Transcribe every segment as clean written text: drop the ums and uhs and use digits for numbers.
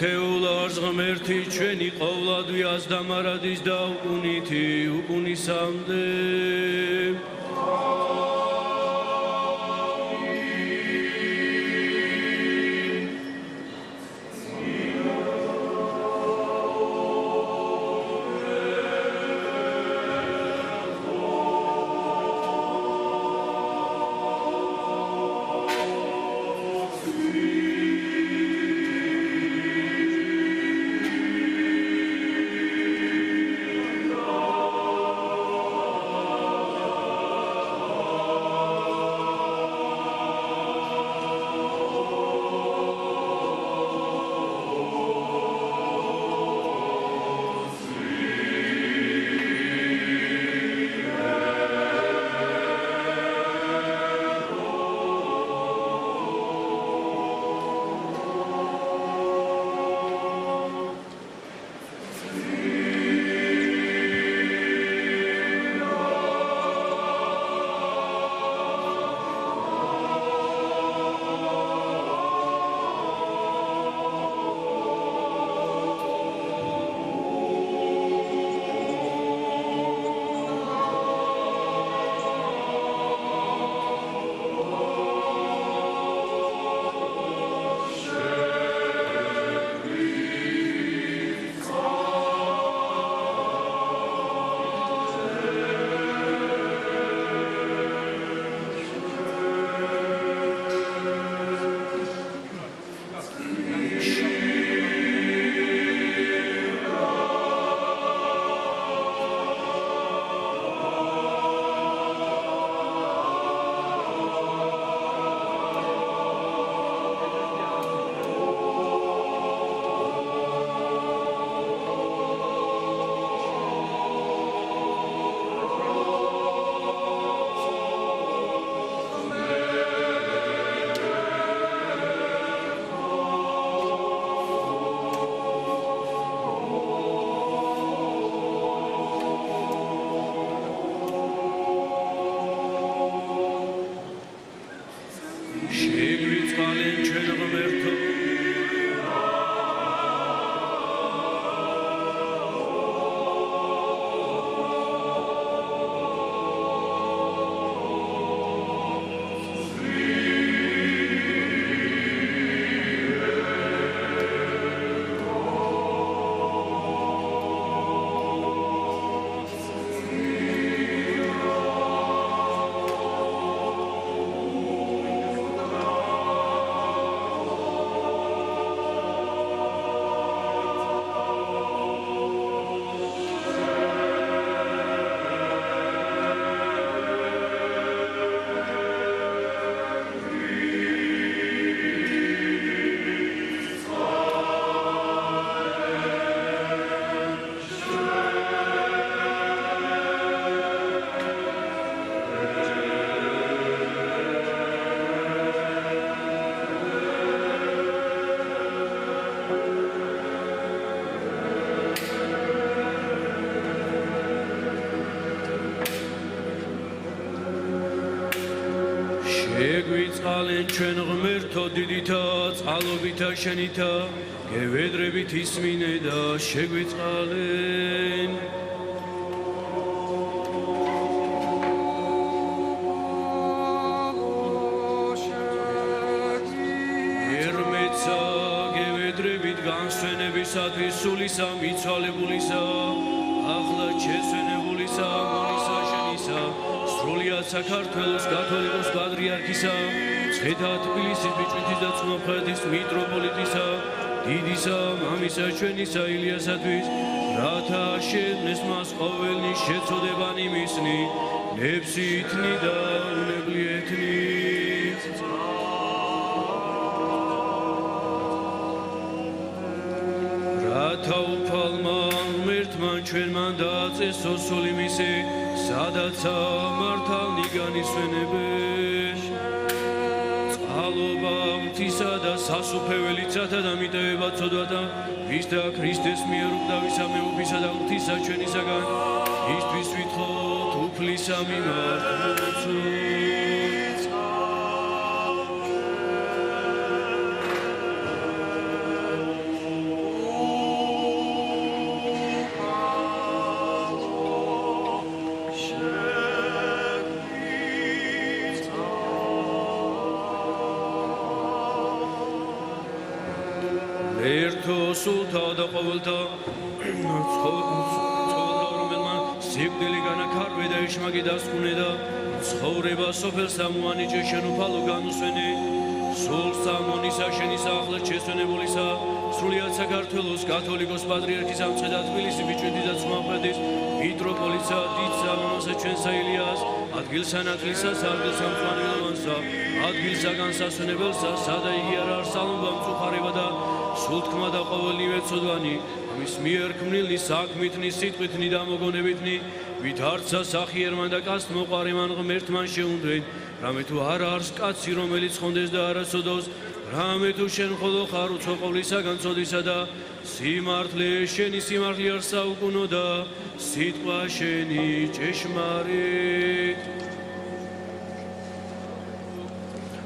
თეულარს ღმერთი ჩვენი ყოვლადვიას და მარადის და უკუნითი უკუნისამდე შეგვიწყალენ ჩვენ ღმერთო დიდითა წყალობითა შენითა გევედრებით ისმინე და შეგვიწყალენ ერმეცა გევედრებით განსვენებისათვის სულისა მიცვალებულისა ახლა შესვენებულისა მოლისა შენისა სრულიად საქართველოს კათოლიკოს პატრიარქისა ცხედა თბილისის ბიჭვინთის და ცნობხეთის მიტროპოლიტისა დიდისა მამისა ჩვენისა ილიასათვის რათა შეეძნეს მას ყოველნი შეწოდებანი მისნი ნებსითნი და უნებლიეთნი რათა უფალმა ღმერთმა ჩვენმა დააწესო სული მისი სადაცა მართალნი განისვენებენ წყალობა ღვთისა და სასუფეველიცათა და მიტევება ცოდვათა ვის და ქრისტეს მიერ უკვდავისა მეუფისა და ღვთისა ჩვენისაგან ისთვის ვითხოვთ უფლისა მიმართულებით ერთო სულთა და ყოველთა რომელმან სიკვდილი განაქარვე და ეშმაკი დასკვნე და ცხოვრება სოფელს ამუანიჭე შენ უფალო განუსვენე სულ სამონისა შენის ახლად შესვენებულისა სრულიად საქართველოს კათოლიკოს პატრიარქის ამწედა თბილისი ბიჭვინთის და ცმაყრადის მიტროპოლიტსა დიდსა მამასა ჩვენსა ილიას ადგილსანათლისა სარდელსა მწვანილოვანსა ადგილსაგან სასვენებელსა სადა იგი არ არსალობა მწუხარება და სულთქმა და ყოველივე ცოდვანი ამის მიერ ქმნილი საქმითნი სიტყვითნი და მოგონებითნი ვით არცა სახიერმან და კაცთ მოყარემან ღმერთმან შეუნდრენ რამე თუ არ არის კაცი რომელიც ხონდეს და არასოდოს რამე თუ შენ ხოლო ხარ უცხო ყოვლისაგან ცოდისა და სიმართლე შენი სიმართლე არ საუკუნო და სიტყვა შენი ჭეშმარიტ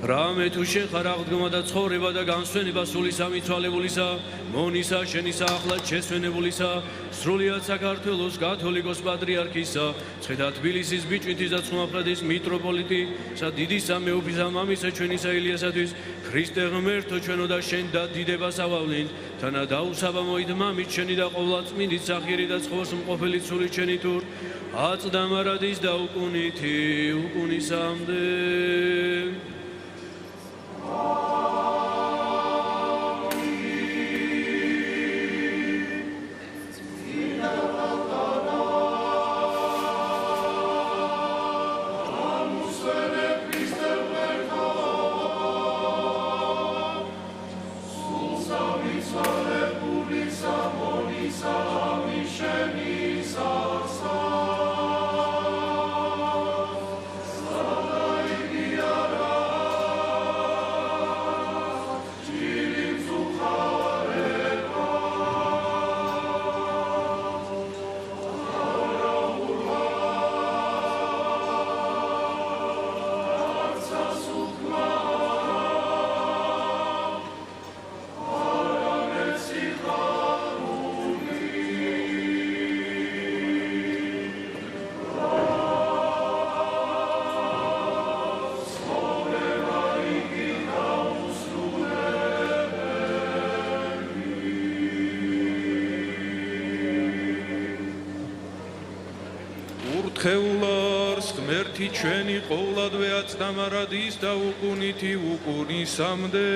რამე თუ შენ ხარ აღდგომა და ცხოვრება და განსვენება სულისა მიცვალებულისა მონისა შენისა ახლად შესვენებულისა სრულიად საქართველოს კათოლიკოს პატრიარქისა ცხედა თბილისის ბიჭვინთის და ცმაყრადის მიტროპოლიტისა დიდისა მეუფისა მამისა ჩვენისა ილიასათვის ქრისტე ღმერთო ჩვენო და შენ და დიდებას ავავლინთ თანა დაუსაბამოით მამით შენი და ყოვლადწმინდით სახიერი და ცხოვს მყოფელი ცული ჩვენი თურ აწდა მარადის და უკუნითი უკუნისამდე ხეულარს ღმერთი ჩვენი ყოვლადვე აწდა მარადის და უკუნითი უკუნისამდე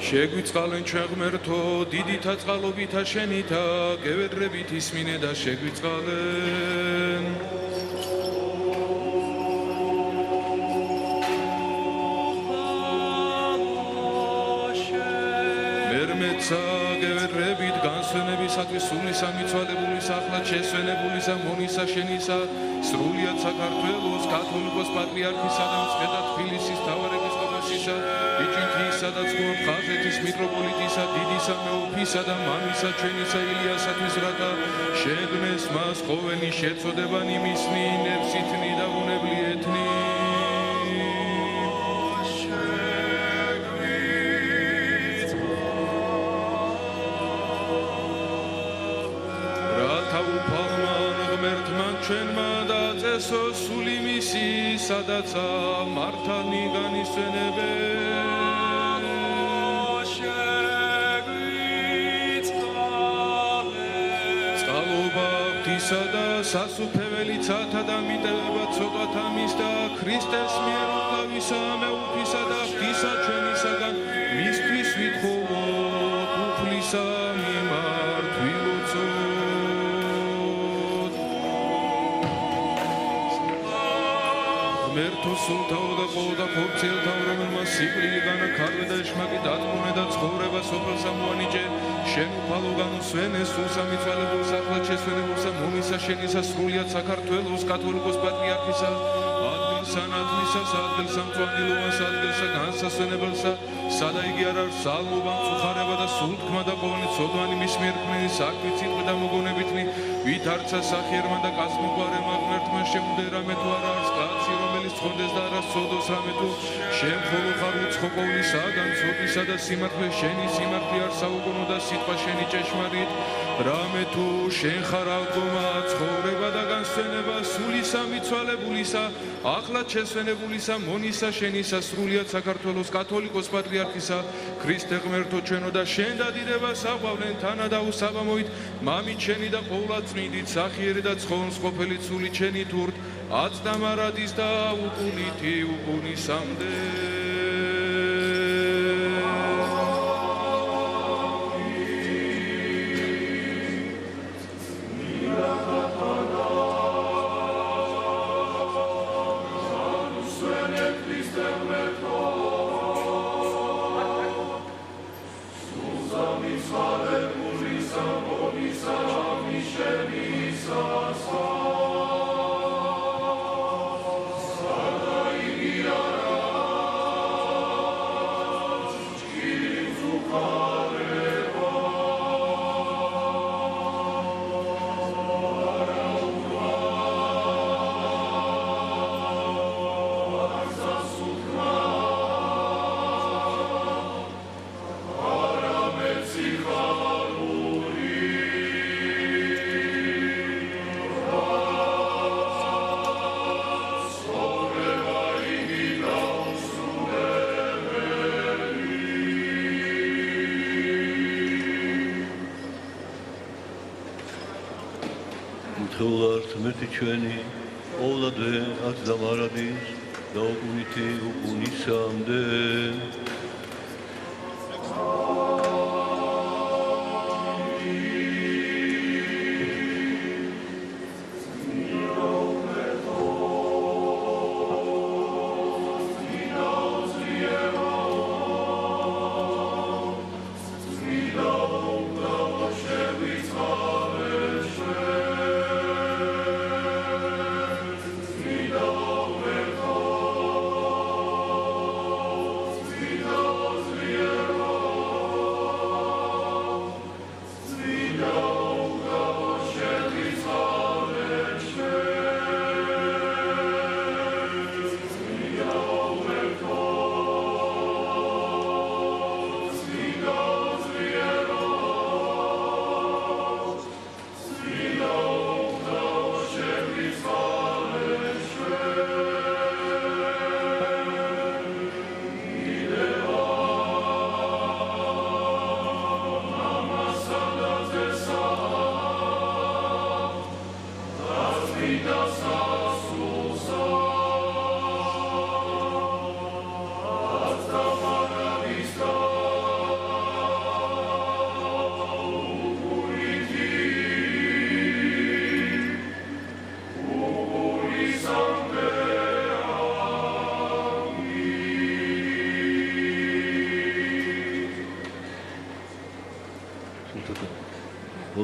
შეგვიწყალენ ჩვენ ღმერთო, დიდითა წყალობითა შენითა, გევედრებით ისმინე და შეგვიწყალენ. მერმეცა გევედრებით განსვენებისათვის სულისა მიცვალებულისა, ახლა შესვენებულისა, მონისა შენისა, სრულიად საქართველოს კათოლიკოს პატრიარქისა და მცხეთა თბილისის მთავარეპისკოპოსისა, იჭითისა და ხაზეთის მიტროპოლიტისა, დიდისა მეუფისა და მამისა ჩვენისა ილიასათვის, რათა შეგნეს მას ყოველი შეწოდება იმისნი, ნებსითნი და უნებლიეთნი. ჩვენმა დაწესო სული მისი, სადაცა მართალნი განისვენებენ. წყალობა ღვთისა და სასუფეველიცათა და მიტევება ცოდვათა მის და ქრისტეს მიერ უკრავისა მეუფისა და ღვთისა ჩვენისაგან მისთვის ვითხოვოთ უფლისა მიმართ ვილოცოთ. ღმერთო სულთაო და ყოველთა ხორციელთაო, რომელმაც სიკვდილი განაქარვე და ეშმაკი დათმუნე და ცხოვრება სოფელსა მოანიჭე, შენ უფალო განუსვენე სულსა მიცვალებულსა, ახლად შესვენებულსა, მომისა შენისა, სრულიად საქართველოს კათოლიკოს პატრიარქისა, ადგილსა ნათლისას, ადგილსა მწვანილობას, ადგილსა განსასვენებელსა, სადა იგი არ არის სალმობა, მწუხარება და სულთქმა და ყოველი ცოდვანი მის მიერ ქმნილი საქმით სიტყვით და მოგონებითნი, ვით არცა სახიერმა და კაცმოგვარებმა ღმერთმა შემუდე რამე თუ არ არის კაცი, რომელიც ცხონდეს და არა სცოდოს რამე თუ შენ მხოლოდ ხარ უცხო ყოვლისაგან, ცოდვისა და სიმართლე შენი, სიმართლე არ საუკუნო და სიტყვა შენი ჭეშმარიტ, რამე თუ შენ ხარ აღდგომა, ცხოვრება და განსვენება, სულისა მიცვალებულისა, ახლად შესვენებულისა, მონისა შენისა, სრულიად საქართველოს კათოლიკოს პატრიარქისა, ქრისტე ღმერთო ჩვენო და შენ დადირებას აყვავლენ თანა და უსაბამოით, მამით შენი და ყოვლად წმინდით, სახიერი და ცხონს ყოფილი სული ჩენი თურთ, აცდამარადის და უკუნითი უკუნისამდე. მთხოვნართ მეთი ჩვენი, ყოვლადვე აცდამარადის და უკუნითი უკუნისამდე.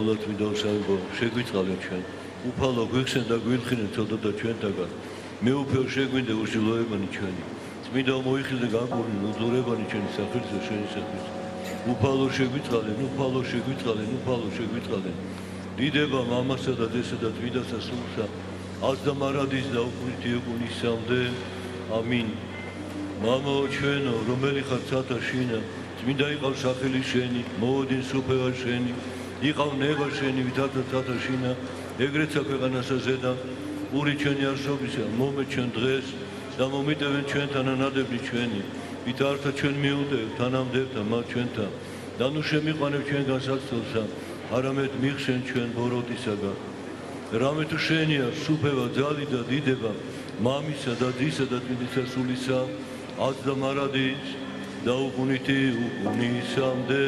მოგმოვლათ მიდავსავებო შეგვიწყალეთ ჩვენ უფალო გვიხსენ და გვილხინეთ ცოდოდა ჩვენთაგან მეუფეო შეგვინდე უშილოებანი ჩვენი წმინდა მოიხილდე განკურნი უძურებანი ჩვენი სახელისა შენი სახელის უფალო შეგვიწყალენ დიდება მამასა და დედასა და წმინდასა სულსა ას და მარადის და უყურითი უკუნისამდე ამინ მამაო ჩვენო რომელი ხარ ცათა შინა წმინდა იყავ სახელი შენი მოვოდინ სუფევა შენი იყავ ნება შენი ვითარდა ცათა შინა ეგრეცა ქვეყანასა ზედა ური ჩვენი არსობისა მომე ჩვენ დღეს და მომიტევენ ჩვენთან ანადები ჩვენი ვითარდა ჩვენ მიუდევ თანამდებთა მათ ჩვენთან და ნუ შემიყვანებ ჩვენგან საცდელსა არამედ მიხსენ ჩვენ ბოროტისაგან რამე თუ შენია სუფევა ძალი და დიდება მამისა და დისა და წმინდისა სულისა ას და მარადის და უყუნითი უკუნისამდე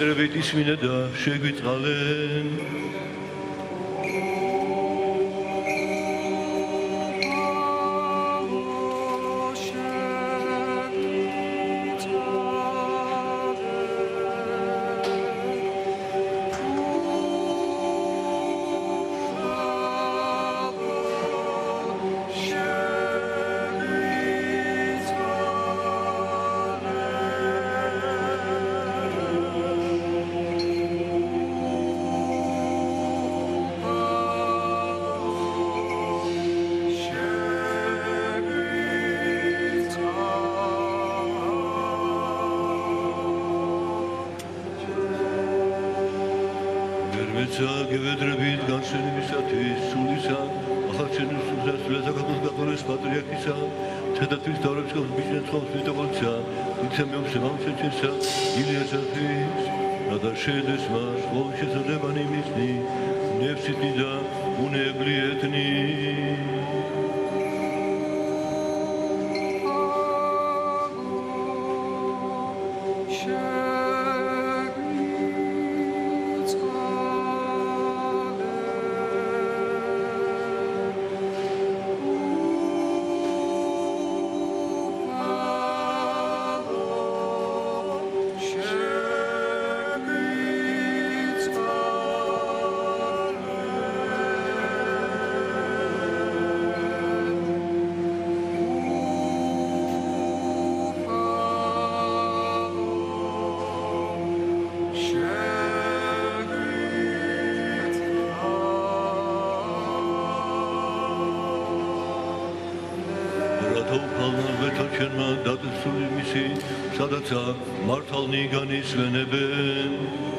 შევედრებით ისმინე და შეგვიწყალენ გევედრებით განსენებისათვის სულისა ახალჩენის სულისა საქართველოს პატრიარქისა თედათვის დავრებსკოს ბიჭენცხოს ვიტობოლცა იცე მეუბნე მამჩეჩესა ილიასათვის რადა შედეს მას ყოველ შესაძლებანი მისნი ნებსიტი და უნებლი ეთნი სადაცა მართალნი განისვენებენ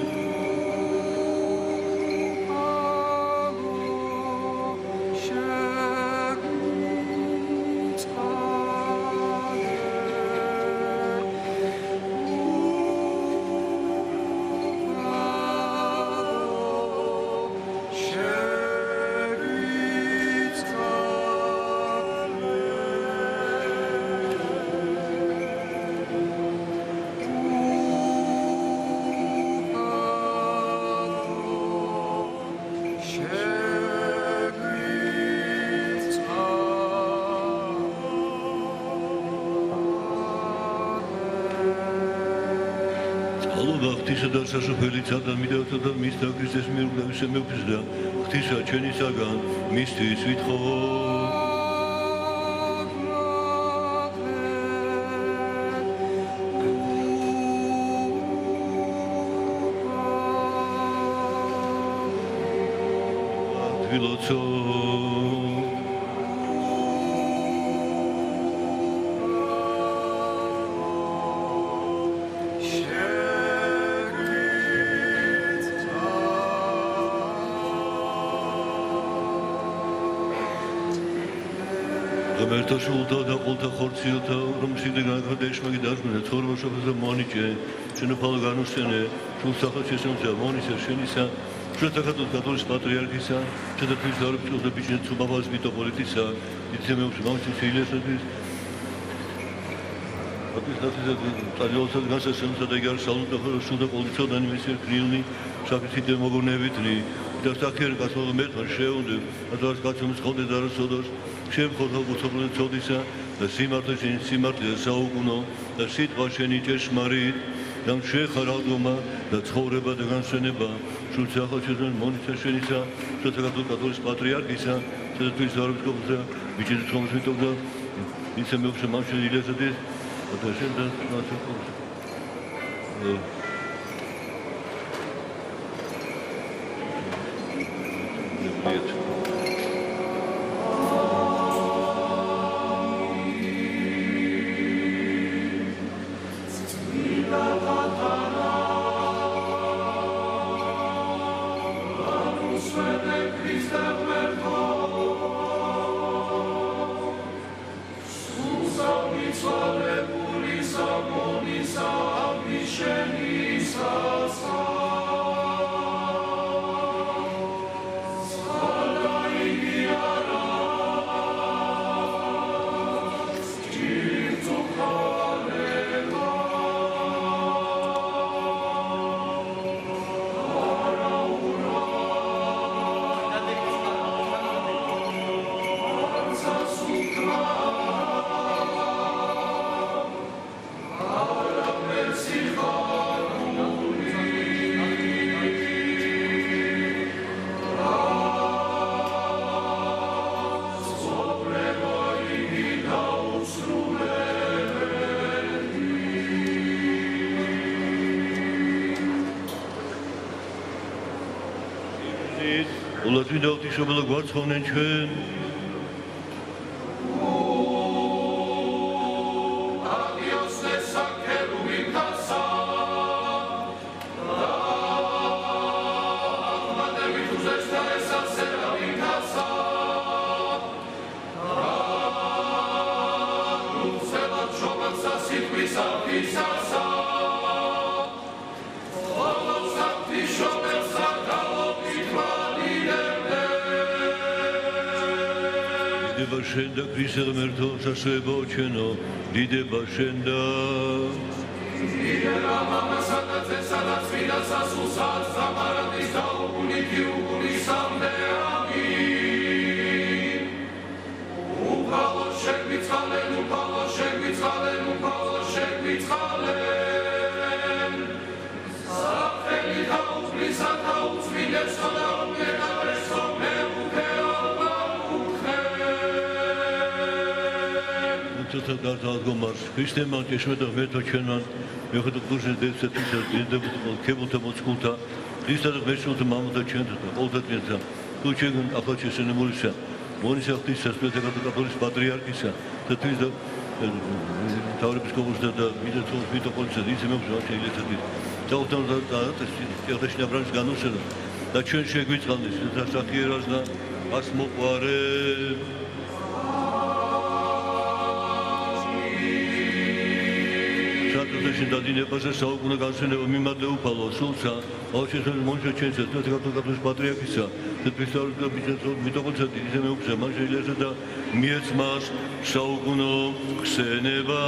ღვთისა და სასופელიც ადამიანთა და მის და ქრისტეს მიერ უკრავის მეუფის და ღვთისა ჩვენისაგან მისთვის ვითხოვ ვილოცო ღმერთო სულთა და ყოლთა ხორციელთა რომ სიდგან გადაეშმაგი დარწმუნა ცხოვრება შობაზე მონიჭე შენოფალ განუსცენე სულ სახელმწიფო მონისა შენისა შეთახატოს პატრიარქისა შეთახის დავრებსკოს და ბიჭენის ბაბას მიტოპოლიტისა იცემეობს მამჩის ილიასათვის აპისტათისა წალიოსად განსასწრებსა და იგარ სალუნთა სულ და ყოლიცოდანი მისერ კრილნი საფიციდე მოგონებითნი და სახერ გასულ მეტყან შეუნდე ადრას გაცემს ხოლმე დარასოდოს შემხოთა გუცობლე წოდისა და სიმართლე შენი სიმართლე საუკუნო და სიტყვა შენი ჭეშმარიტ და შეხარალდომა და ცხოვრება და განსვენება შულს ახალჩეწმენ მონისა შენისა საქართველოს პატრიარქისა თეთრის დავრებსკოპზე ბიჭენის ხომს მიტოვდა ისე მეუღლე მამჩე ილიასათვის და შენ და ნაცხოვს ულათვი და ღვთისმშობელო გვარცხოვნენ ჩვენ Adios, დიდება შენ და ქრისტე ღმერთო სასწაულო ჩვენო დიდება შენ და დიდება მამასა და ძესა და წმინდა სასულსა სამარადის და უკუნითი უკუნისამდე ამინ უფალო შეგვიწყალენ უფალო შეგვიწყალენ უფალო შეგვიწყალენ საფრენი და უფლისა და უწმინდესო და უმეტარესო Toto gazagomars, Christeman, Yeshua, Veto Chenan, Yohud Guzin, Devsa, Kebuta Moskuta, Lista of Vessel to Mamma Chenta, all that Venta, Kuchegan, Apaches and Mulisa, Monisa, Tisa, Spetacapolis Patriarchisa, the Tisa, Tauripiscos, the Vito Polsa, these members are actually Tautan, the Branch Ganusel, the Church Shagwitz, the Sakirazna, Asmoquare. და დინებაზე საუკუნე განსვენებო მიმადლე უფალო სულსა აუჩესო მონშო ჩენსა და კათოლიკოს პატრიარქისა და ქრისტიანული და ბიჭებო მიტოქონცა ისე მეუქცა მან შეიძლება და მიეცმას საუკუნო ხსენება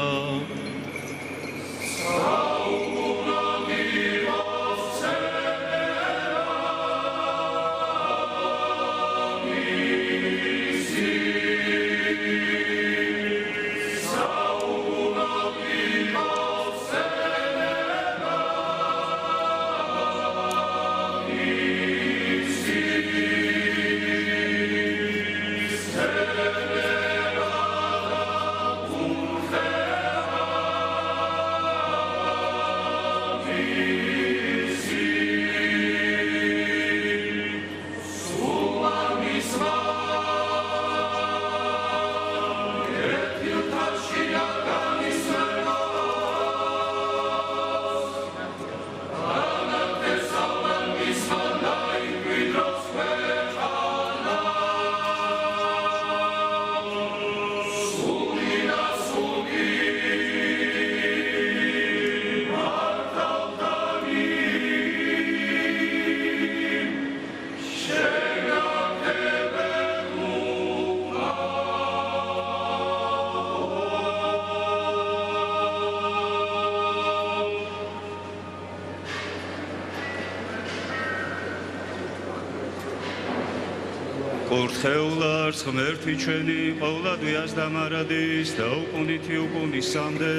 Ხეულარს ღმერთი ჩვენი ყოვლადვიას და მარადის და უკუნითი უკუნისამდე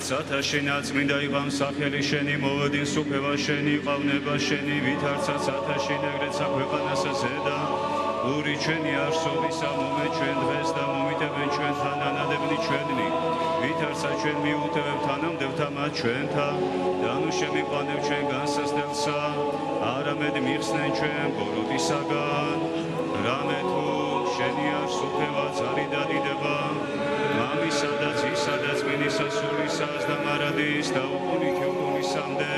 Სათა შენაც წმინდა იღამ სახელი შენი მოვედინს უფევა შენი ყავნება შენი ვითარცა სათა შენ ეგრეცა ქვეყანასა ზედა ური ჩვენი არსობისა მომე ჩვენ დღეს და მომიტებენ ჩვენ თანანადებნი ჩვენი ვითარცა ჩვენ მიუტევებ თანამდებთა მათ ჩვენთა და ნუ შემიყვანებ ჩვენ განსასწრებსა არამედ მიხსნენ ჩვენ ბოროტისაგან რამე თუ შენი არსობება ზარი და დიდება მამისა და ძისა და წმინდისა სულისას და მარადის და უკუნითი უკუნისამდე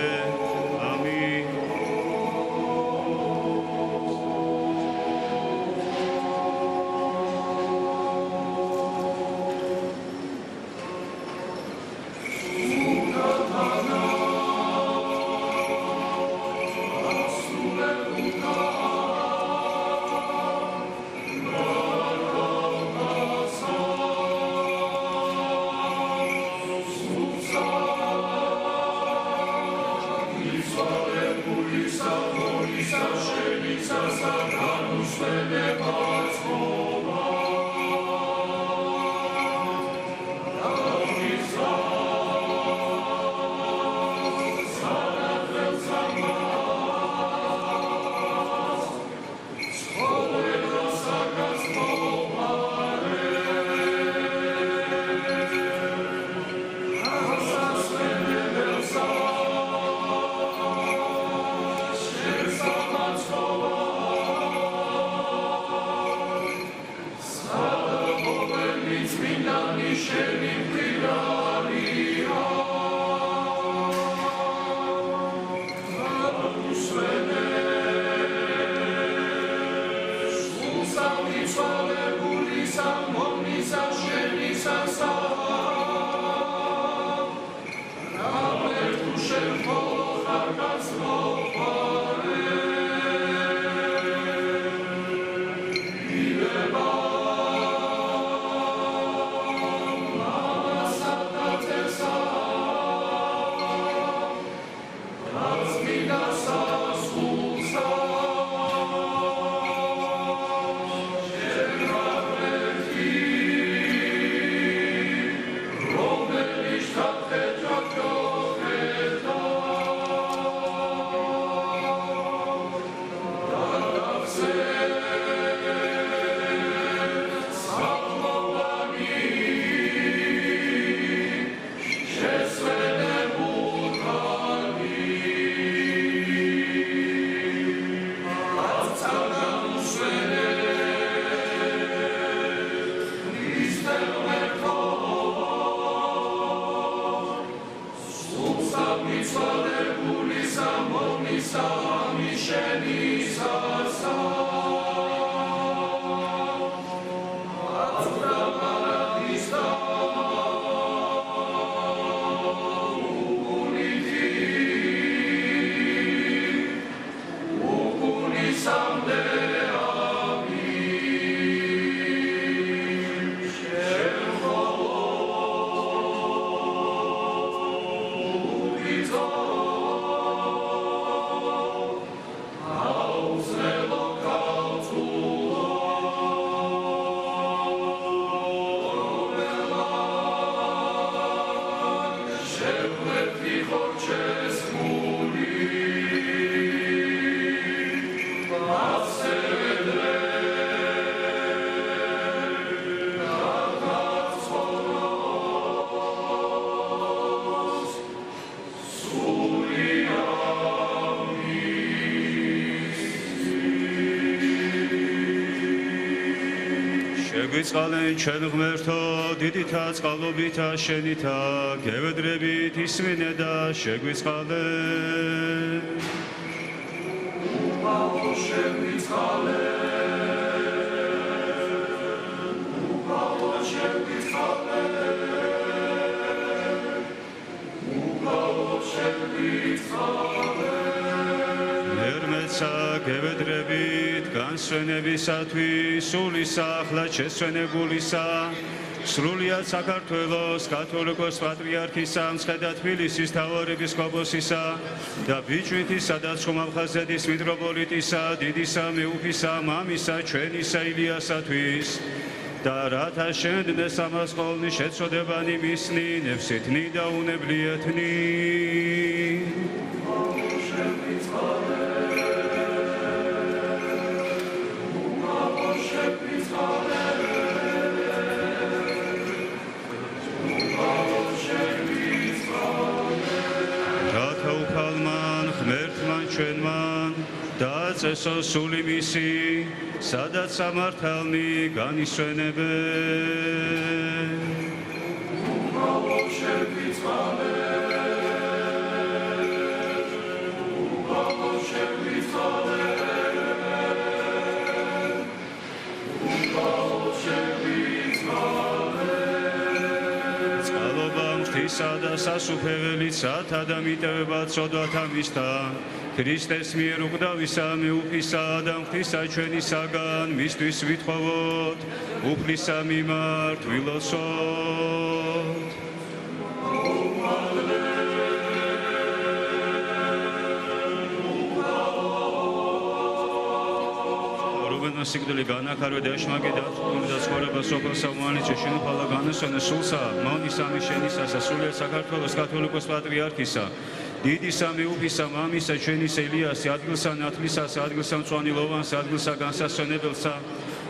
შეგვიწყალენ ჩვენ ღმერთო დიდითა წყალობითა შენითა გევედრებით ისმინე და შეგვიწყალენ მერმეცა გევედრებით განსვენებისათვის სულისა ახლა შესვენებულისა სრულიად საქართველოს კათოლიკოს პატრიარქისა მცხეთა თბილისის მთავარ ეპისკოპოსისა და ბიჭვინთისა და ცხუმავხაზეთის მიტროპოლიტისა დიდისა მეუფისა მამისა ჩვენისა ილიასათვის და რათა შენდნეს ამას ყოვლნი შეწოდებანი მისნი ნებსითნი და უნებლიეთნი ჩვენმან დააწესო სული მისი, სადაც სამართალნი განისვენებენ. წყალობა მთისა და სასუფეველიცათა და მიტევება წოდვათა მისთან, ქრისტეს მიერ უკვდავისა მეუფისა და ღვთისა ჩვენისაგან მისთვის ვითხოვოთ უფლისა მიმართ ვილოცოთ. მისდევება სიკვდილი განახარვე და ეშმაკი დაწუნებული და ცხოვრება სოფელსა უანიჭე შენუფალა განუსვენე სულსა მონის ამის შენისასა სულიერ საქართველოს კათოლიკოს პატრიარქისა დიდი სამეუფისა მამისა ჩვენისა ილიასი ადგილსა ნათლისასა ადგილსა მწვანე ლოვანსა ადგილსა განსასვენებელსა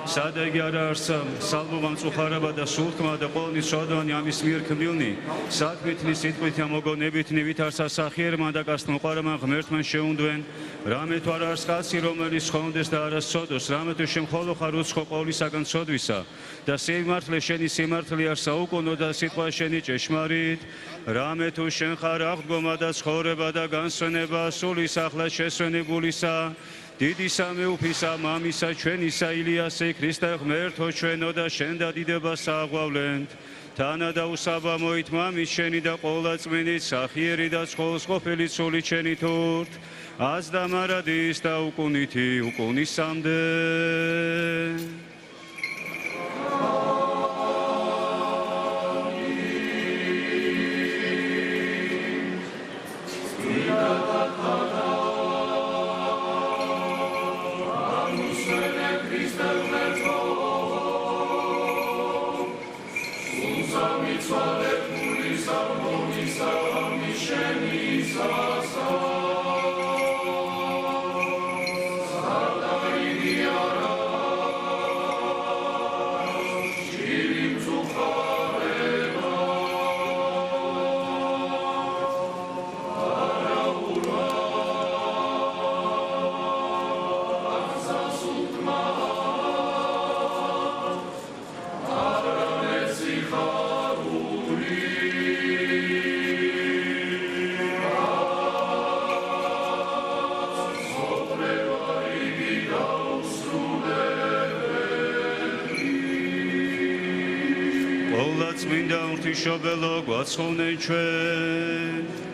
სადა იგი არა არსა სალბობა მწუხარება და სულთქმა და ყოვლნი სვადოვანი ამის მიერ ქმნილნი საქმითნი სიტყვით ამოგონებითნი ვითარსა სახიერმა და გასმოყარებმა ღმერთმა შეუნდვენ რამე თუ არ არის კაცი რომელიც ხონდეს და არა სოდოს რამე თუ შემხოლო ხარ უცხო ყოვლისაგან სოდვისა და სიმართლე შენი სიმართლე არ საუკუნო და სიტყვა შენი ჭეშმარიტ რამე თუ შენ ხარ აღდგომა და ცხოვრება და განსვენება სულის ახლა შესვენებულისა დიდი სამეუფისა მამისა ჩვენისა ილიასე ქრისტე ღმერთო ჩვენო და შენ და დიდებას აღვავლენთ თანა და უსაბამოით მამის შენი და ყოვლადწმინით სახიერი და ცხოველს ყოფილი სული შენი თურთ ას და მარადის და უკუნითი უკუნისამდე წმინდა ღვთისმშობელო გვაცხოვნე ჩვენ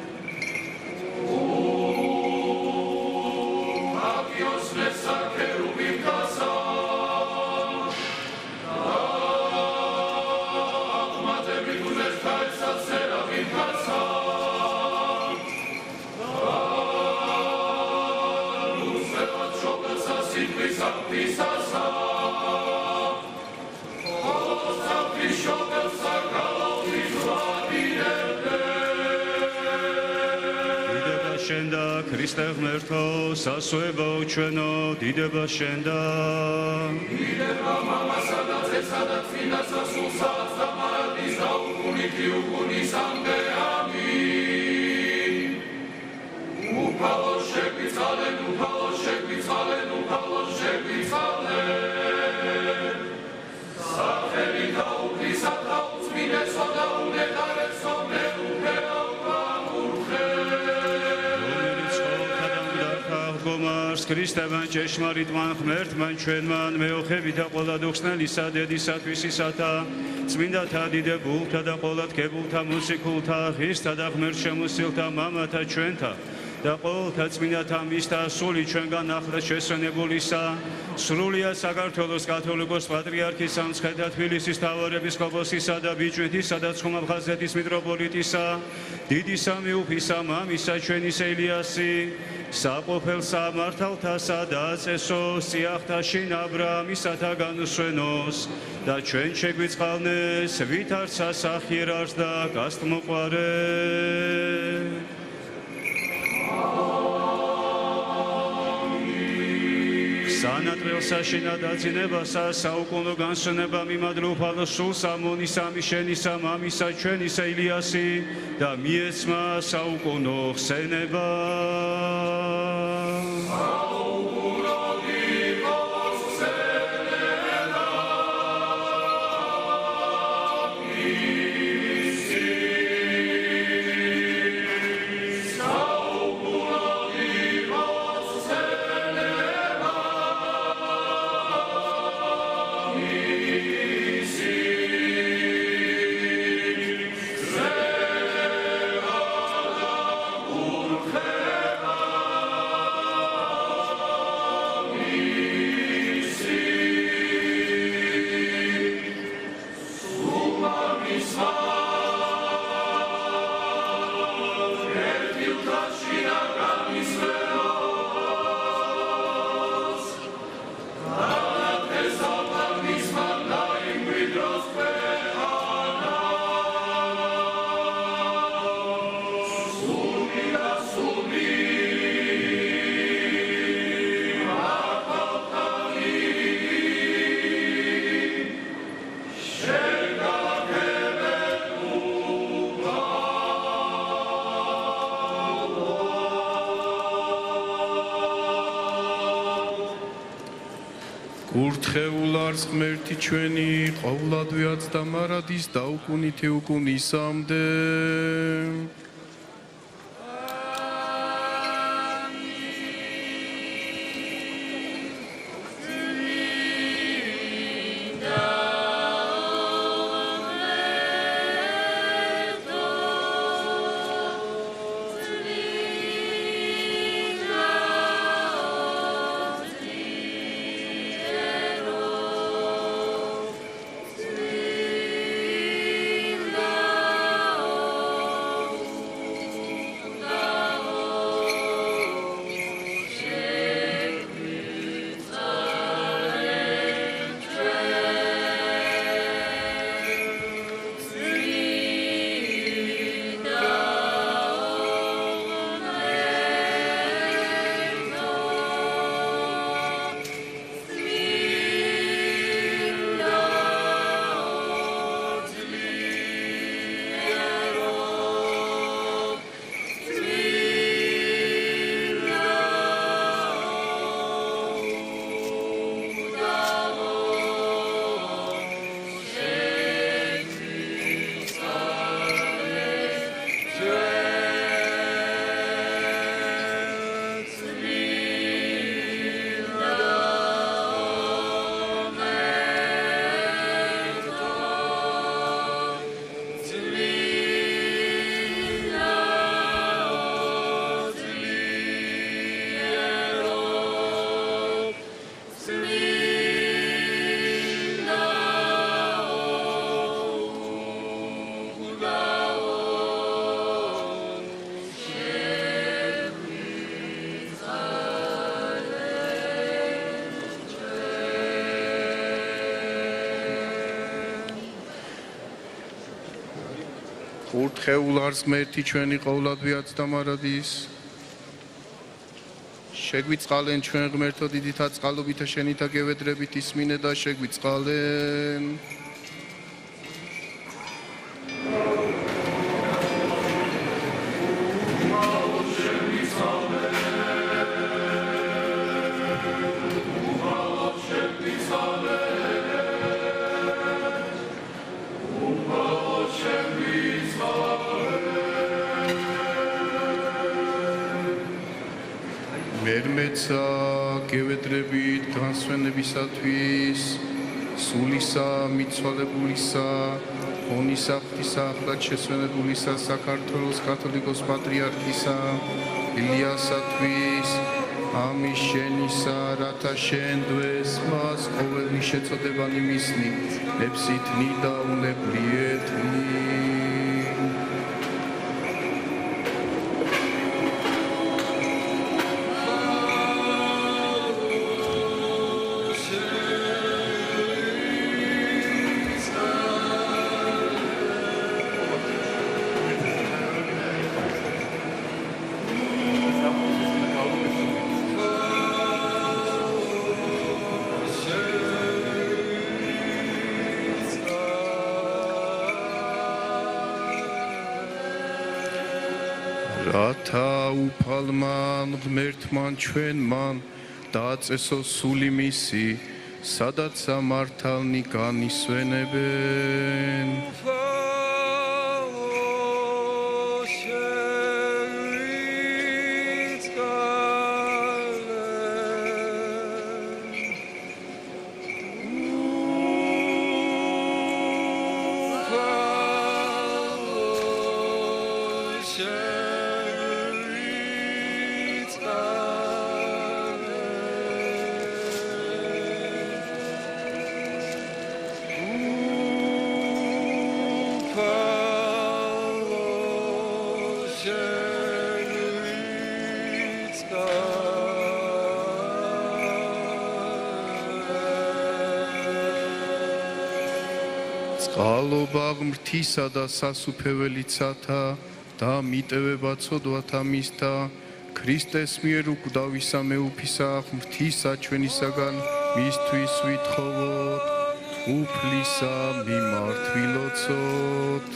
Christe ღმერთო სასუებო ჩვენო დიდება შენ და დიდება მამასა და ძესა და წმინდასა სულსა და მარადის და უკუნითი უკუნისამდე ამინ უფალო შეგვიცალენ უფალო შეგვიცალენ უფალო შეგვიცალენ სახელი და უფლისა და უწმინდესო და უნეტარესო მეუფეო Ქრისტევან ჭეშმარიტმან ღმერთმან ჩვენმან მეოხებით და ყველა დუხსნელისა დედისათვისისათა წმინდათა დიდებულთა და ყველა თქებულთა მუსიკულთა ღირსთა და ღმერთშემოსილთა მამათა ჩვენთა და ყოველთა წმინდათა მისთა სული ჩვენგან ახლა შესვენებულისა სრულია საქართველოს კათოლიკოს პატრიარქის სამცხეთა თბილისის მთავარეპისკოპოსისა და ბიჭვინთისა და ცხუმაბხაზეთის მიტროპოლიტისა დიდი სამეუფისა მამისა ჩვენისა ილიასი საყოფელსა მართალთასა და წესო სიახთაში აბრაამისათა განუსვენოს და ჩვენ შეგვიწყალნეს ვითარცა სახიერარს და გასტმოყვარე სანატრელსა შინადაძინებასა საუკუნო განსვენება მიმადლე უფალო სულსა მონისა მიშენისა მამისა ჩვენისა ილიასი და მიეცმა საუკუნო ხსენება კურთხეულ არს ღმერთი ჩვენი ყოვლადვიაც და მარადის დაუკუნით უკუნისამდე კურთხეულ არს ღმერთი ჩვენი ყოვლადვიაც და მარადის შეგვიწყალენ ჩვენ ღმერთო დიდითა წყალობითა შენითა გევედრებით ისმინე და შეგვიწყალენ მერმეცა გევედრებით განსვენებისათვის სულისა მიცვალებულისა ხონისა ღვთისა ახლად შესვენებულისა საქართველოს კათოლიკოს პატრიარქისა ილიასათვის ამის შენისა რათა შენ დღეს მას ყოველი შეწოდებანი მისნი ნებსითნი და უნებლიეთნი რათა უფალმან ღმერთმან ჩვენმან დააწესო სული მისი სადაც ამართალნი განისვენებენ წყალობა ღმრთისა და სასუფეველიცათა და მიტევება ცოდვათა მისთა ქრისტეს მიერ უკვდავისა მეუფისა ღმრთისა ჩვენისაგან მისთვის ვითხოვოთ უფლისა მიმართვილოცოთ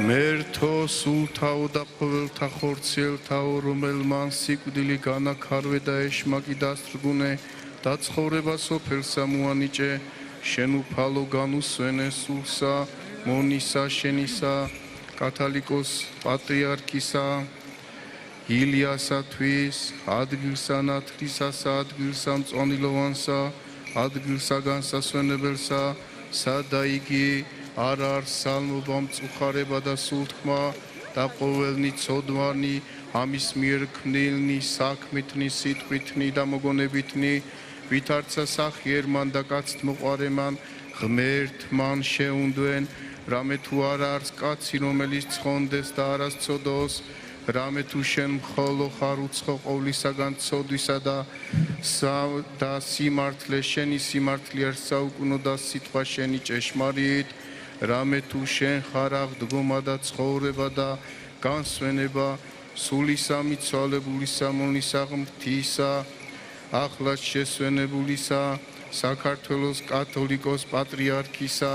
ღმერთო სულთაო და ყოველთა ხორციელთაო, რომელმან სიკვდილი განაქარვე და ეშმაკი დასრგუნე და ცხოვრება სოფელსა მოანიჭე, შენ უფალო განუსვენე სულსა მონისა შენისა კათალიკოს პატრიარქისა ილიასათვის, ადგილსა ნათლისასა, ადგილსა მწონილოვანსა, ადგილსა განსასვენებელსა, სადა იგი არ არის სალმობა, მწუხარება და სულთქმა და ყოველნი ცოდვანი, ამის მიერ ქმნილნი, საქმითნი, სიტყვითნი და მოგონებითნი, ვითარცა სახიერმან და კაცთ მოყარემან, ღმერთმან შეუნდვენ, რამე თუ არ არის კაცი, რომელიც ცხონდეს და არას ცოდოს, რამე თუ შენ მხოლო ხარ უცხო ყოვლისაგან ცოდვისა და სიმართლე, შენი სიმართლე არის საუკუნო და სიტყვა შენი ჭეშმარიტ, რამე თუ შენ ხარ აღდგომა და ცხოვრება და განსვენება, სულისა მიცვალებულისა მონისა ღმრთისა, ახლაც შესვენებულისა, საქართველოს კათოლიკოს პატრიარქისა,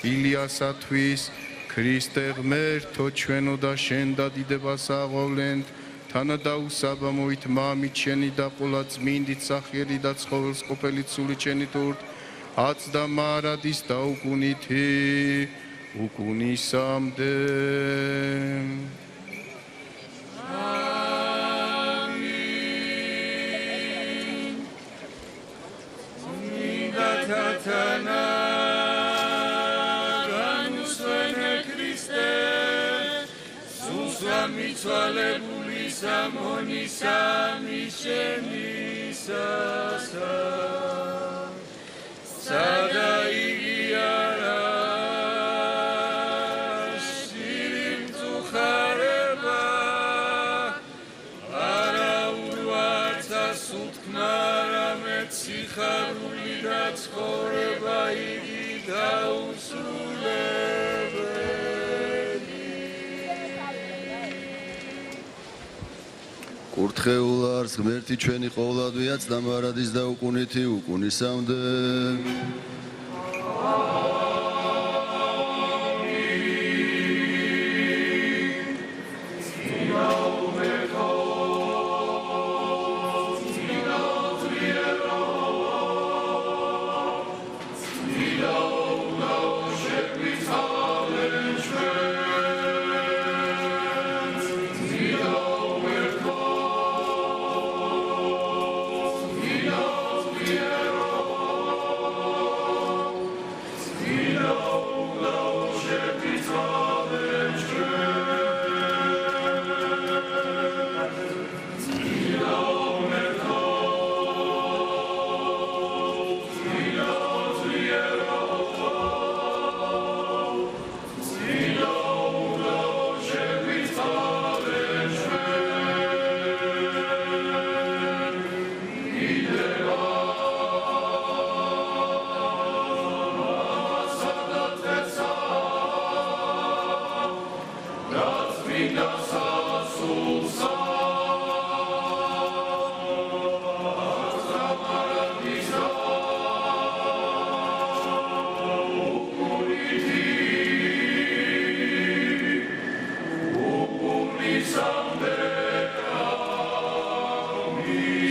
ილიასათვის, ქრისტე ღმერთო ჩვენო და შენ დადიდებას აღვავლენთ, თანადაუსაბამოით მამით შენი და ყოლა წმინდით სახიერი და ცხოველს ყოფილი ცული შენი თურთ, აც და მარადის და უკუნითი უკუნისამდე. მიცვალებულისა მონისა მიშენისასა, სადა იგი არის მწუხარება, არაურვარცა სულთქმა, რამეც სიხარული და ცხოვრება იგი დაუსრულებელი. კურთხეულ არს ღმერთი ჩვენი ყოვლადვიაც და მარადის და უკუნითი უკუნისამდე.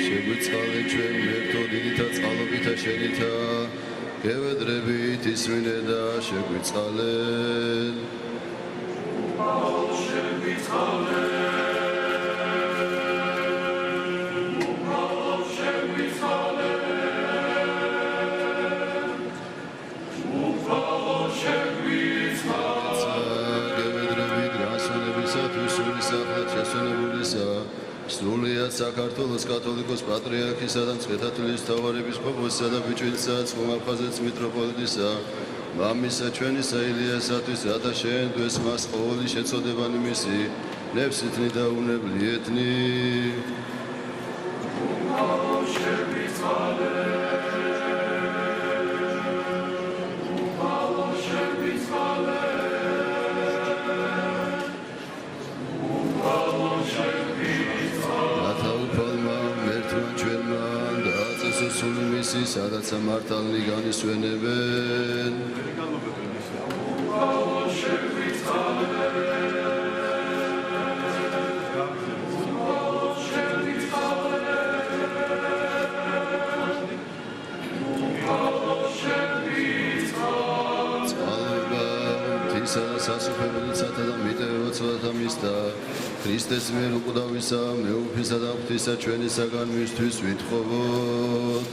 შეგვიწყალე ჩვენ ღმერთო დიდითა წყალობითა შენითა, გევედრებით ისმინე და შეგვიწყალე. სრულიად საქართველოს კათოლიკოს პატრიარქისა და მცხეთათვლის მთავარეპისკოპოსისა და ბიჭვინსა ცხომაფხაზეც მიტროპოლიტისა მამისა ჩვენისა ილიასათვის, რათა შეენდვეს მას ყოველი შეწოდებანი მისი ნებსითნი და უნებლიეთნი. სადაც მართალნი განისვენებენ. სასופებელიცათა და მიტევებაცათა მისთა ქრისტეს მიერ უკვდავისა მეუფისა და ღვთისა ჩვენისაგან მისთვის ვითხოვოთ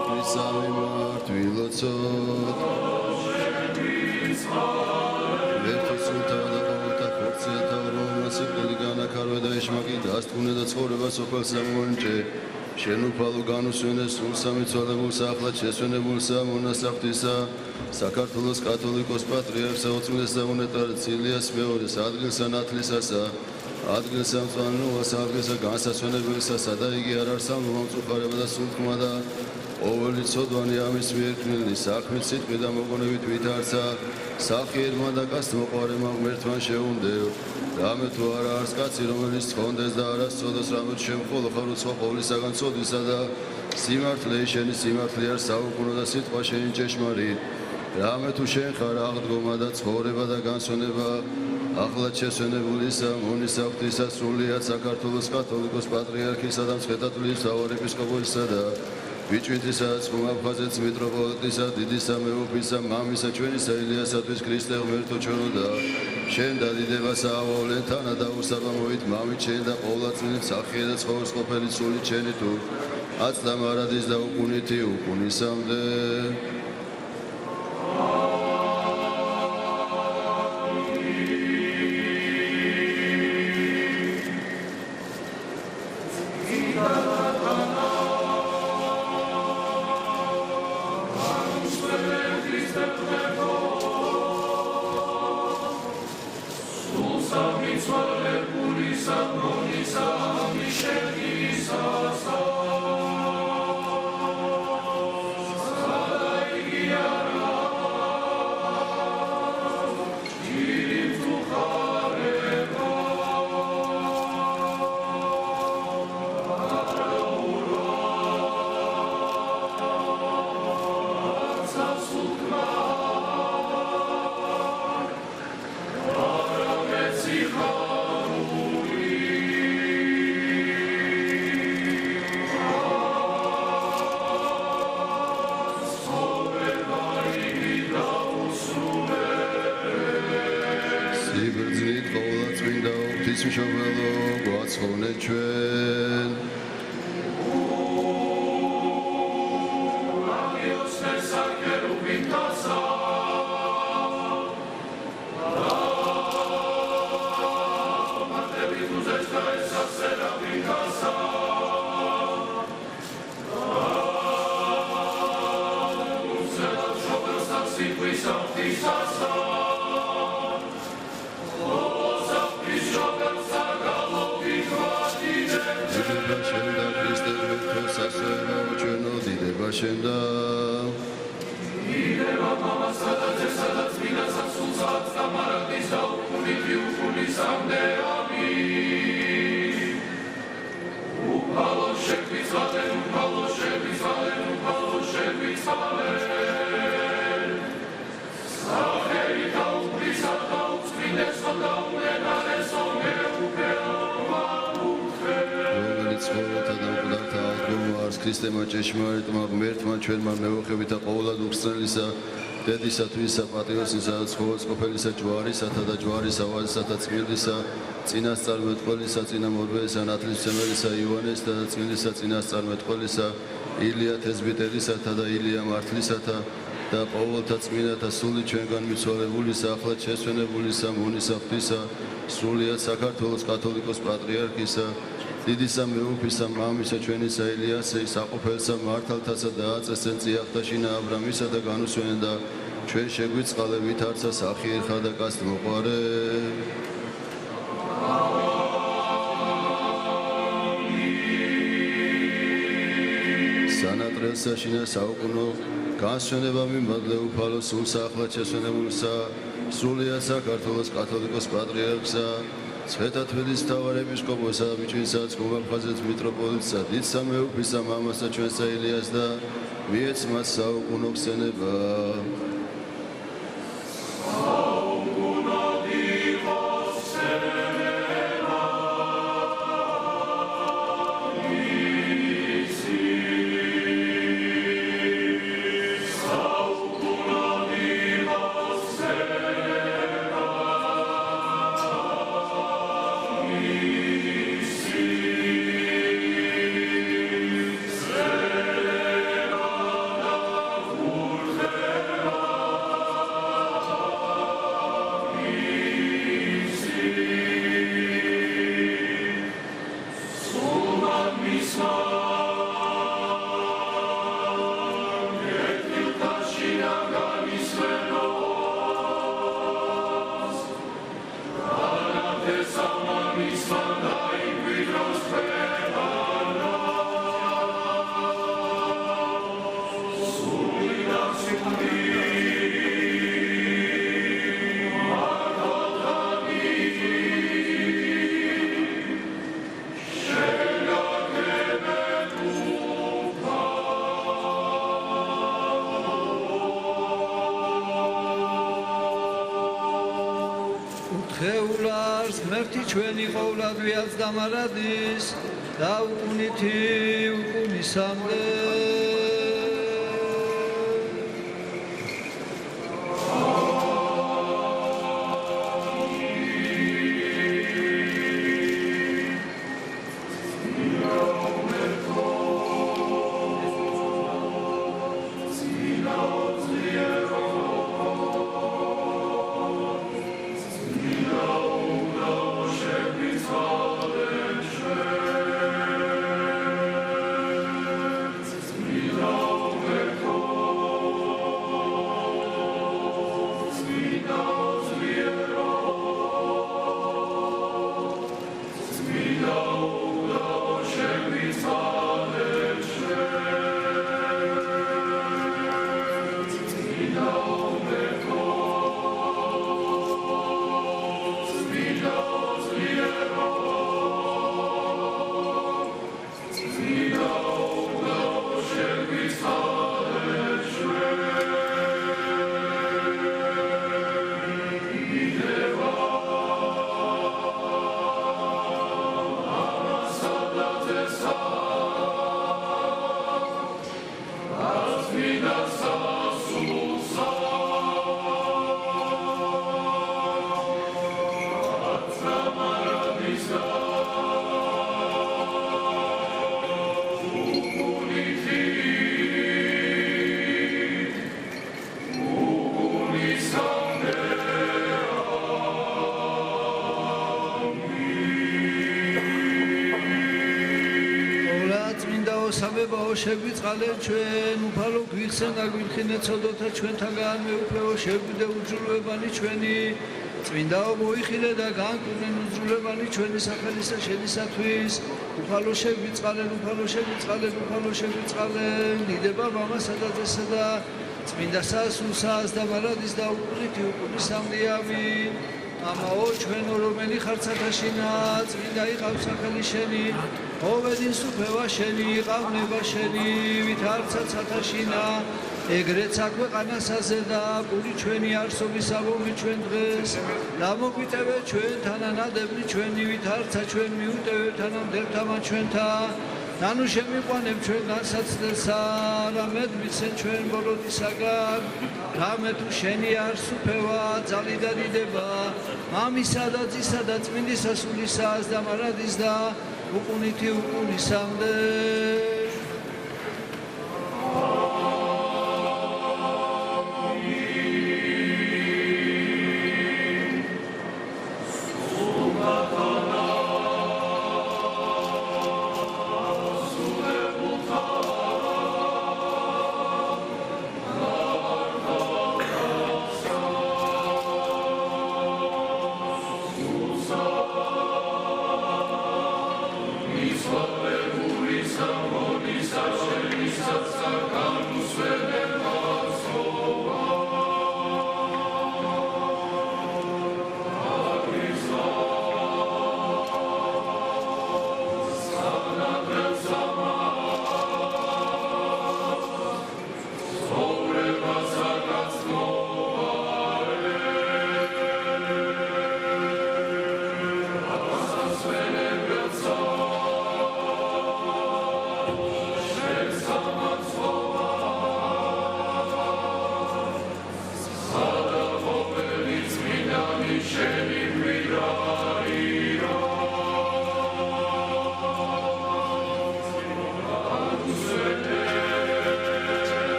უფლისა მიმართ ვილოცოთ შემაკი დასტყუნე და ცხოვრება სოფელს ამონჭე შენ უფალო განუსვენე სულ სამიცვალებულსა ახლად შესვენებულსა მონასაღვთისა საქართველოს კათოლიკოს პატრიარქს ოცნესა უნეტარეს ილიას მეორეს ადგილსა ნათლისასა ადგილსა მწვანოას ადგილსა განსასვენებელსა სადა იგი არ არსა მომწუხარება და სულთქმა და ყოველი ცოდვანი ამის მიერ ქმნილი საქმით სიტყვით და მოგონებით ვითარცა სახიერმა და კაცმოყვარემა ღმერთთან შეუნდევ რამე თუ არა არის კაცი რომელიც ცხონდეს და არა სწოდოს რამე შემხოლო ხარ უცხო ყოვლისაგან წოდისა და სიმართლე შენი სიმართლე არ საუკუნო და სიტყვა შენი ჭეშმარიტ რამე თუ შენ ხარ აღდგომა და ცხოვრება და განსვენება ახლად შესვენებულისა მონისაღვთისა სრულიად საქართველოს კათოლიკოს პატრიარქისა და მცხეთათვლის მთავარეპისკოპოსისა და ვიჭვინთისა აბხაზეთის მიტროპოლიტისა დიდისა მეუფისა მამისა ჩვენისა ილიასათვის ქრისტე ღმერთო ჩვენო და შენ დადიდებასა ავალენთანა და უსაბამოით მამით შენ და ყოვლადწმინდით სახიერ და ცხოვრს ყოფილი სული შენი თუ აცდა მარადის და უკუნითი უკუნისამდე ქრისტემა ჭეშმარიტმა ღმერთმა ჩვენმა მეუღებითა ყოვლად უხსნელისა დედისათვის საპატიოსისა ცხოველს ყოფილისა ჯვარისათა და ჯვარის ავაზისათა წმინდისა წინასწარმეტყველისა წინამორბედისა ნათლისმცემელისა იოანესთა და წმინდისა წინასწარმეტყველისა ილია თესბიტერისათა და ილია მართლისათა და ყოველთა წმინდათა სული ჩვენგან მიცვალებულისა ახლად შესვენებულისა მონისაღვთისა სრულიად საქართველოს კათოლიკოს პატრიარქისა დიდისა მეუფისა მამისა ჩვენისა ილიასე საყოფელსა მართალთასა და აწესენ წიაღთაშინა აბრამისა და განუსვენე და ჩვენ შეგვიწყალე ვითარცა სახიერ ხარ და კაცმოყვარე სანატრელსაშინა საუკუნო განსვენება მიმადლე უფალო სულსა ახლად შესვენებულსა სრულიად საქართველოს კათოლიკოს პატრიარქსა, ცვეთა თბილისის მთავარ ეპისკოპოსსა, მიჩნესაც გოგაფხაზეთ მიტროპოლიტსა, დიდ სამეუფლისა მამასა ჩვენსა ილიას და მიეც მას საუკუნო ხსენება. ხეულარს ღმერთი ჩვენი ყოვლად ვიაც დამარადის და უკუნითი უკუნისამდე სამებაო შეგვიწყალე ჩვენ უფალო გვიხსენ და გვიხინეთ ცოდოთა ჩვენთაგან მეუფლეო შეგვიდე უძრულებანი ჩვენი წმინდაო მოიხილე და განკურნენ უძრულებანი ჩვენი სახელისა შენისათვის უფალო შეგვიწყალენ დიდება მამასა და ძესა და წმინდა სასულსას და მარადის და უკუნითი უკუნისამდე ამინ ამაო ჩვენო რომელი ხარ ცათაშინა წმინდა იყავ სახელი შენი ოვედის უფევა შენი ყავნება შენი ვითარცა ცათაშინა ეგრეც აქვეყანასაზე და პური ჩვენი არსობის ამომი ჩვენ დღეს დამოგვიტევე ჩვენ თანანადები ჩვენი ვითარცა ჩვენ მიუტევე თანამდელთამა ჩვენთა ნანუ შემიყვანებ ჩვენ განსაცდელსა რამედ მიცენ ჩვენ ბოლოდისაგან რამე თუ შენი არსუფევა ძალი და დიდება მამისა და ძისა და წმინდისა სულისას და მარადის და უკუნითი უკუნისამდე Slave,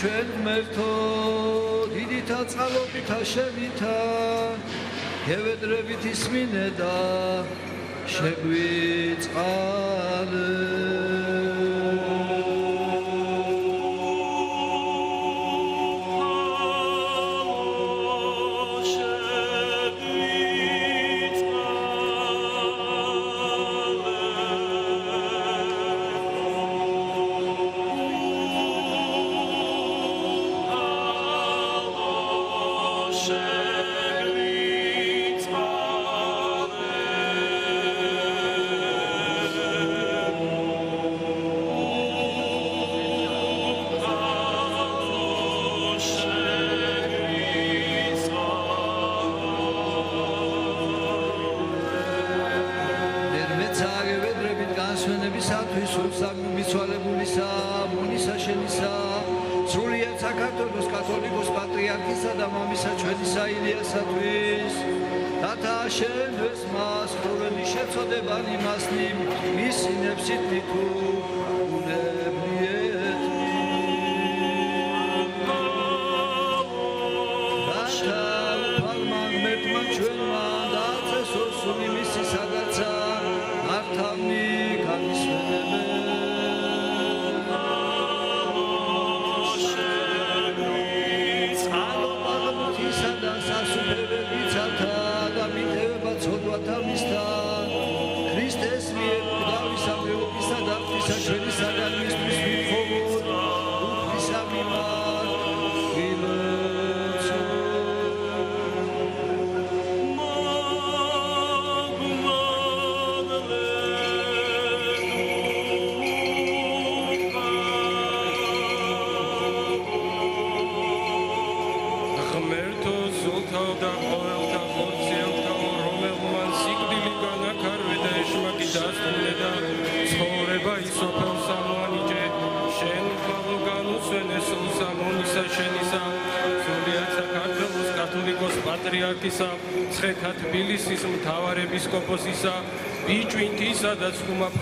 ჩვენ ღმერთო დიდითა წყალობითა შევითა გევედრებით ისმინე და შეგვიწყალე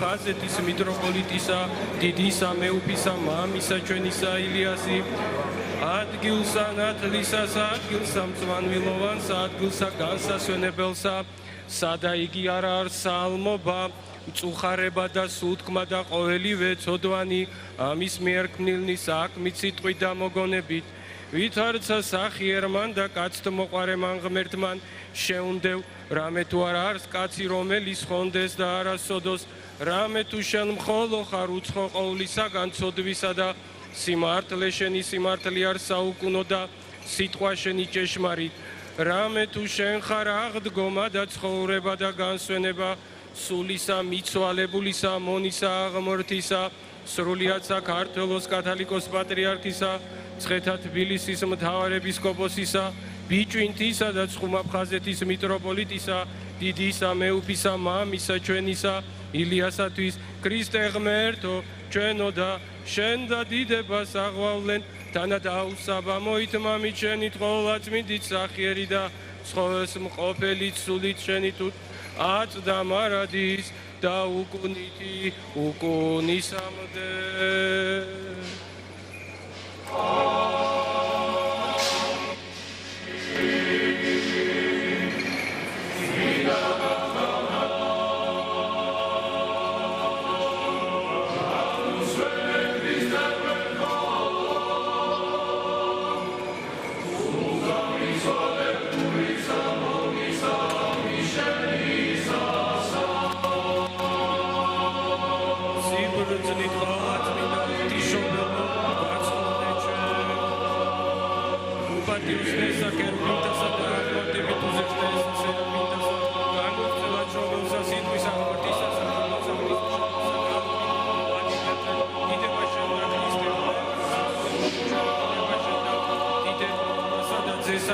ხაზეთის მიტროპოლიტისა დიდი სამეუფისა მამისა ჩვენისა ილიასი ადგილსა ნათლისას ადგილსა მწვანვილოვანსა ადგილსა განსასვენებელსა სადა იგი არ არის სალმობა მწუხარება და სულთქმა და ყოველივე ცოდვანი ამის მიერ ქმნილნი საქმით სიტყვით და მოგონებით ვითარცა სახიერმან და კაცთ მოყარემან ღმერთმან შეუნდევ რამე თუ არ არის კაცი რომელიც ხონდეს და არასოდოს რამე თუ შენ მხოლო ხარ უცხო ყოვლისაგან ცოდვისა და სიმართლე შენი სიმართლე არ საუკუნო და სიტყვა შენი ჭეშმარიტ რამე თუ შენ ხარ აღდგომა და ცხოვრება და განსვენება სულისა მიცვალებულისა მონისა აღმართისა სრულიად საქართველოს კათოლიკოს პატრიარქისა ცხეთა თბილისის მთავარ ეპისკოპოსისა ბიჭვინთისა და ცხუმაფხაზეთის მიტროპოლიტისა დიდისა მეუფისა მამისა ჩვენისა ილიასათვის ქრისტე ღმერთო ჩვენო და შენ და დიდებას აღვავლენ თანადაუსაბა მოითმამით შენით ყოვლადწმინდით სახიერი და ცხოველს მყოფელი სულით შენით აწდა მარადის და უკუნითი უკუნისამდე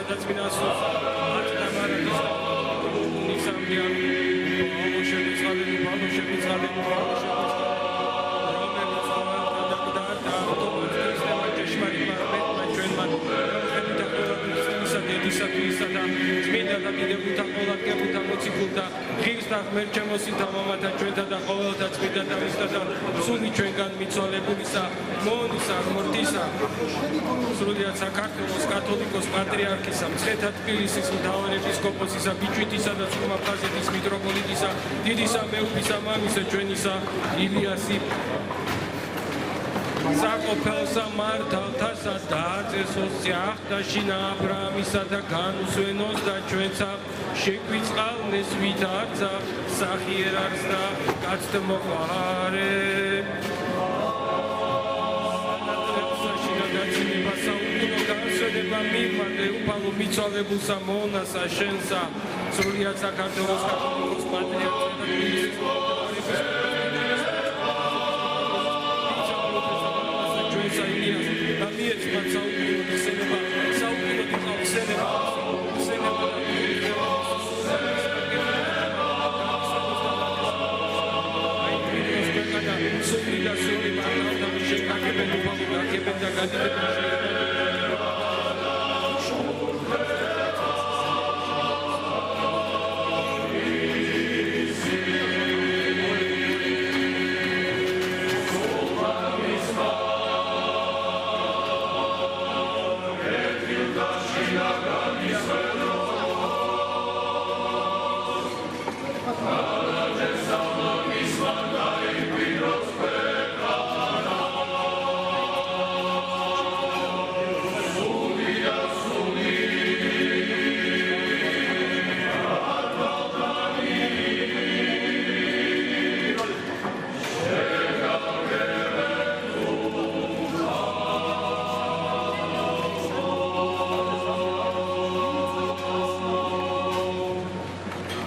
სადაც მინასოს აწდა მარადის უკუნისამდე ბალო შემიწყალები ბალო შემიწყალები ბალო შემიწყალები რომელიც ყოველთა და ავტომატურად ხდება ჭეშმარიტ მართლმა ჩვენმან ხელით და ყოველისა დედისათვის და წმინდა და დიდებულთა ყოველგებულთა მოციქულთა ღირს და ღმერთ ჩემოსითა მამათა ჩვენთა და ყოველთა წმინდა დავისა და სული ჩვენგან მიცვალებულისა მონისა ღმრთისა სრულიად საქართველოს კათოლიკოს პატრიარქისა მცხეთა თბილისის მთავარ ეპისკოპოსისა ბიჭვინთისა და ცხუმაფხაზეთის მიტროპოლიტისა დიდისა მეუფისა მამისა ჩვენისა ილიასი საყოფელსა მართავთასა დააწესოს სიახტაშინა აბრამისა და განუსვენოს და ჩვენცა შეგვიწყალნეს ვითარცა სახიერარს და კაცთ მოყარე განსვენება მიღმადე უფალო მიცვალებულსა მონასა შენსა სრულიად საქართველოს კათოლიკოს პატრიარქისა და თბილისის ჩვენსა ილიას და მიეწვა საუკუნოდ სენება საუკუნოდ იყავს სენება სენება სული და სული მარტავ და შეკაგებენ უფალო გაგებენ და გადიდებენ